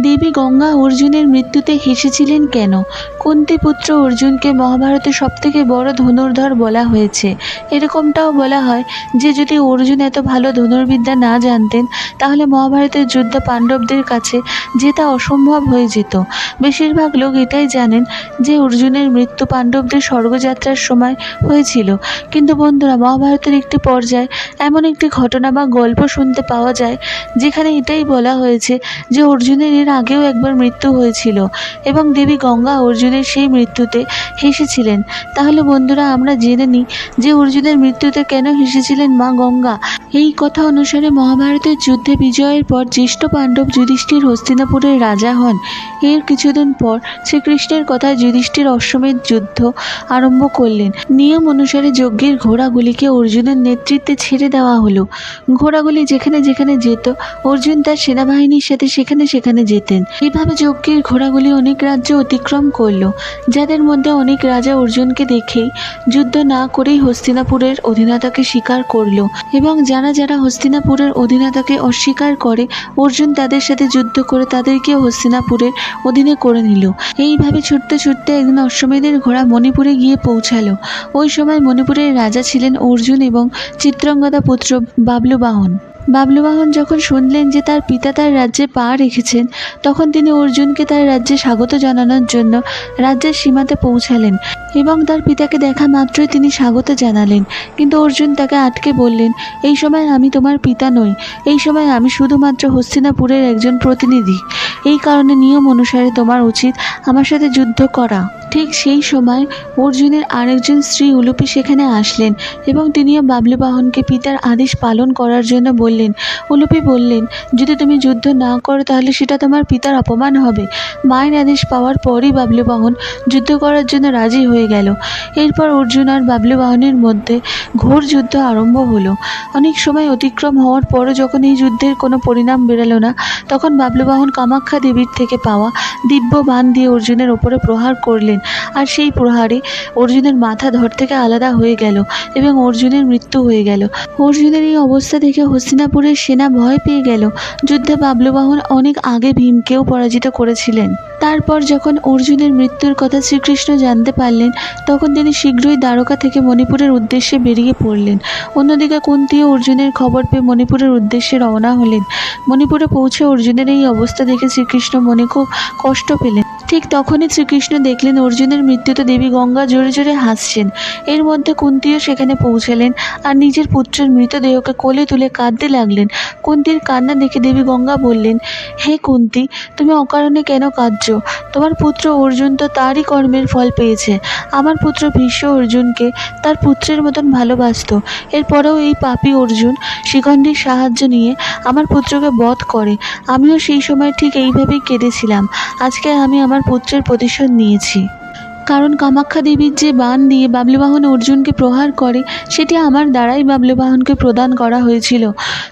দেবী গঙ্গা অর্জুনের মৃত্যুতে হেসেছিলেন কেন? কুন্তী পুত্র অর্জুনকে মহাভারতে সবথেকে বড় ধনুর্ধর বলা হয়েছে। এরকমটাও বলা হয় যে যদি অর্জুন এত ভালো ধনুর্বিদ্যা না জানতেন তাহলে মহাভারতের যুদ্ধ পাণ্ডবদের কাছে জেতা অসম্ভব হয়ে যেত। বেশিরভাগ লোক এটাই জানেন যে অর্জুনের মৃত্যু পাণ্ডবদের স্বর্গযাত্রার সময় হয়েছিল, কিন্তু বন্ধুরা, মহাভারতের একটি পর্যায়ে এমন একটি ঘটনা বা গল্প শুনতে পাওয়া যায় যেখানে এটাই বলা হয়েছে যে অর্জুনের এর আগেও একবার মৃত্যু হয়েছিল এবং দেবী গঙ্গা অর্জুনের সেই মৃত্যুতে হেসেছিলেন। তাহলে বন্ধুরা, আমরা জেনে নিই যে অর্জুনের মৃত্যুতে কেন হেসেছিলেন মা গঙ্গা। এই কথা অনুসারে মহাভারতের যুদ্ধে বিজয়ের পর জ্যেষ্ঠ পাণ্ডব যুধিষ্ঠির হস্তিনাপুরের রাজা হন। এর কিছুদিন পর শ্রীকৃষ্ণের কথায় যুধিষ্ঠির অশ্বমেধ যুদ্ধ আরম্ভ করলেন। নিয়ম অনুসারে যজ্ঞের ঘোড়াগুলিকে অর্জুনের নেতৃত্বে ছেড়ে দেওয়া হলো। ঘোড়াগুলি যেখানে যেখানে যেত অর্জুন তার সেনাবাহিনীর সাথে সেখানে সেখানে যেতেন। এইভাবে যজ্ঞের ঘোড়াগুলি অনেক রাজ্য অতিক্রম করলো, যাদের মধ্যে অনেক রাজা অর্জুনকে দেখেই যুদ্ধ না করেই হস্তিনাপুরের অধীনতাকে স্বীকার করলো এবং যারা যারা হস্তিনাপুরের অধীনতাকে অস্বীকার করে অর্জুন তাদের সাথে যুদ্ধ করে তাদেরকেও হস্তিনাপুরের অধীনে করে নিল। এইভাবে ছুটতে ছুটতে একদিন অশ্বমেধের ঘোড়া মণিপুরে গিয়ে পৌঁছালো। ওই সময় মণিপুরের রাজা ছিলেন অর্জুন এবং চিত্রাঙ্গদা পুত্র বাবলুবাহন। বাবলুবাহন যখন শুনলেন যে তার পিতা তার রাজ্যে পা রেখেছেন, তখন তিনি অর্জুনকে তার রাজ্যে স্বাগত জানানোর জন্য রাজ্যের সীমাতে পৌঁছালেন এবং তার পিতাকে দেখা মাত্রই তিনি স্বাগত জানালেন। কিন্তু অর্জুন তাকে আটকে বললেন, এই সময় আমি তোমার পিতা নই, এই সময় আমি শুধুমাত্র হস্তিনাপুরের একজন প্রতিনিধি। এই কারণে নিয়ম অনুসারে তোমার উচিত আমার সাথে যুদ্ধ করা। ঠিক সেই সময় অর্জুনের আরেকজন স্ত্রী উলুপি সেখানে আসলেন এবং তিনিও বাবলুবাহনকে পিতার আদেশ পালন করার জন্য বললেন। উলুপি বললেন, যদি তুমি যুদ্ধ না করো তাহলে সেটা তোমার পিতার অপমান হবে। মায়ের আদেশ পাওয়ার পরই বাবলুবাহন যুদ্ধ করার জন্য রাজি হয়ে গেল। এরপর অর্জুন আর বাবলুবাহনের মধ্যে ঘোর যুদ্ধ আরম্ভ হলো। অনেক সময় অতিক্রম হওয়ার পরও যখন এই যুদ্ধের কোনো পরিণাম বেরোলো না, তখন বাবলুবাহন কামাখ্যা দেবীর থেকে পাওয়া দিব্য বাণ দিয়ে অর্জুনের ওপরে প্রহার করলেন, আর সেই প্রহারে অর্জুনের মাথা ধর থেকে আলাদা হয়ে গেল এবং অর্জুনের মৃত্যু হয়ে গেল। অর্জুনের এই অবস্থা দেখে হস্তিনাপুরের সেনা ভয় পেয়ে গেল। যুদ্ধে বাবলুবাহন অনেক আগে ভীমকেও পরাজিত করেছিলেন। তারপর যখন অর্জুনের মৃত্যুর কথা শ্রীকৃষ্ণ জানতে পারলেন, তখন তিনি শীঘ্রই দ্বারকা থেকে মণিপুরের উদ্দেশ্যে বেরিয়ে পড়লেন। অন্যদিকে কুন্তীও অর্জুনের খবর পেয়ে মণিপুরের উদ্দেশ্যে রওনা হলেন। মণিপুরে পৌঁছে অর্জুনের এই অবস্থা দেখে শ্রীকৃষ্ণ মনে খুব কষ্ট পেলেন। ঠিক তখনই শ্রীকৃষ্ণ দেখলেন অর্জুনের মৃত্যুতে দেবী গঙ্গা জোরে জোরে হাসছেন। এর মধ্যে কুন্তীও সেখানে পৌঁছালেন আর নিজের পুত্রের মৃতদেহকে কোলে তুলে কাঁদতে লাগলেন। কুন্তীর কান্না দেখে দেবী গঙ্গা বললেন, হে কুন্তী, তুমি অকারণে কেন কাঁদছো? তোমার পুত্র অর্জুন তো তারই কর্মের ফল পেয়েছে। আমার পুত্র ভীষ্ম অর্জুনকে তার পুত্রের মতন ভালোবাসত। এরপরেও এই পাপী অর্জুন শিখণ্ডীর সাহায্য নিয়ে আমার পুত্রকে বধ করে। আমিও সেই সময় ঠিক এইভাবেই কেঁদেছিলাম। আজকে আমি আমার পুত্রের প্রতিশোধ নিয়েছি। কারণ কামাখ্যা দেবীর যে বাণ দিয়ে বাবলুবাহন অর্জুনকে প্রহার করে সেটি আমার দ্বারাই বাবলুবাহনকে প্রদান করা হয়েছিল।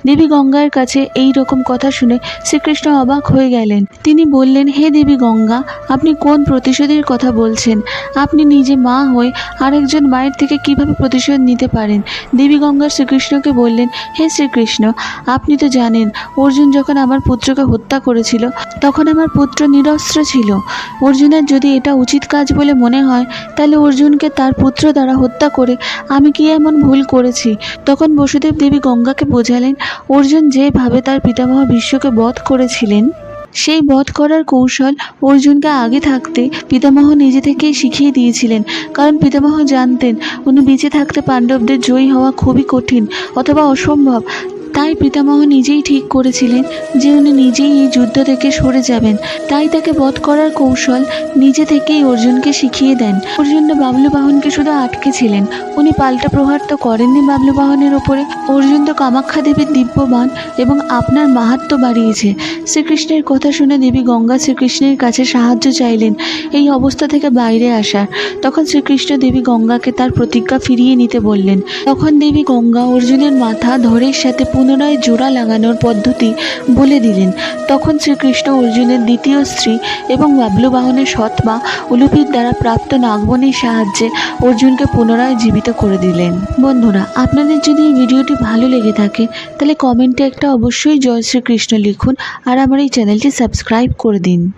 দেবী গঙ্গার কাছে এই রকম কথা শুনে শ্রীকৃষ্ণ অবাক হয়ে গেলেন। তিনি বললেন, হে দেবী গঙ্গা, আপনি কোন প্রতিশোধের কথা বলছেন? আপনি নিজে মা হয়ে আরেকজন মায়ের থেকে কিভাবে প্রতিশোধ নিতে পারেন? দেবী গঙ্গা শ্রীকৃষ্ণকে বললেন, হে শ্রীকৃষ্ণ, আপনি তো জানেন অর্জুন যখন আমার পুত্রকে হত্যা করেছিল তখন আমার পুত্র নিরস্ত্র ছিল। অর্জুনের যদি এটা উচিত কাজ বলে মনে হয় তাহলে অর্জুনকে তার পুত্র দ্বারা হত্যা করে আমি কি এমন ভুল করেছি? তখন বসুদেব দেবী গঙ্গাকে বোঝালেন, অর্জুন যেভাবে তার পিতামহ ভীষ্মকে বধ করেছিলেন সেই বধ করার কৌশল অর্জুনকে আগে থাকতে পিতামহ নিজে থেকেই শিখিয়ে দিয়েছিলেন। কারণ পিতামহ জানতেন উনি বেঁচে থাকতে পাণ্ডবদের জয়ী হওয়া খুবই কঠিন অথবা অসম্ভব। তাই পিতামহ নিজেই ঠিক করেছিলেন যে উনি নিজেই এই যুদ্ধ থেকে সরে যাবেন। তাই তাকে বধ করার কৌশল নিজে থেকেই অর্জুনকে শিখিয়ে দেন। অর্জুন বাবলুবাহনকে শুধু আটকেছিলেন, উনি পাল্টা প্রহার তো করেননি বাবলুবাহনের ওপরে। অর্জুন তো কামাখ্যা দেবীর দিব্য বাণ এবং আপনার মাহাত্ম্য বাড়িয়েছে। শ্রীকৃষ্ণের কথা শুনে দেবী গঙ্গা শ্রীকৃষ্ণের কাছে সাহায্য চাইলেন এই অবস্থা থেকে বাইরে আসার। তখন শ্রীকৃষ্ণ দেবী গঙ্গাকে তার প্রতিজ্ঞা ফিরিয়ে নিতে বললেন। তখন দেবী গঙ্গা অর্জুনের মাথা ধরের সাথে পুনরায় জোড়া লাগানোর পদ্ধতি বলে দিলেন। তখন শ্রীকৃষ্ণ অর্জুনের দ্বিতীয় স্ত্রী এবং বাবলু বাহনের সৎমা উলুপির দ্বারা প্রাপ্ত নাগমণির সাহায্যে অর্জুনকে পুনরায় জীবিত করে দিলেন। বন্ধুরা, আপনাদের যদি এই ভিডিওটি ভালো লেগে থাকে তাহলে কমেন্টে একটা অবশ্যই জয় শ্রীকৃষ্ণ লিখুন আর আমার এই চ্যানেলটি সাবস্ক্রাইব করে দিন।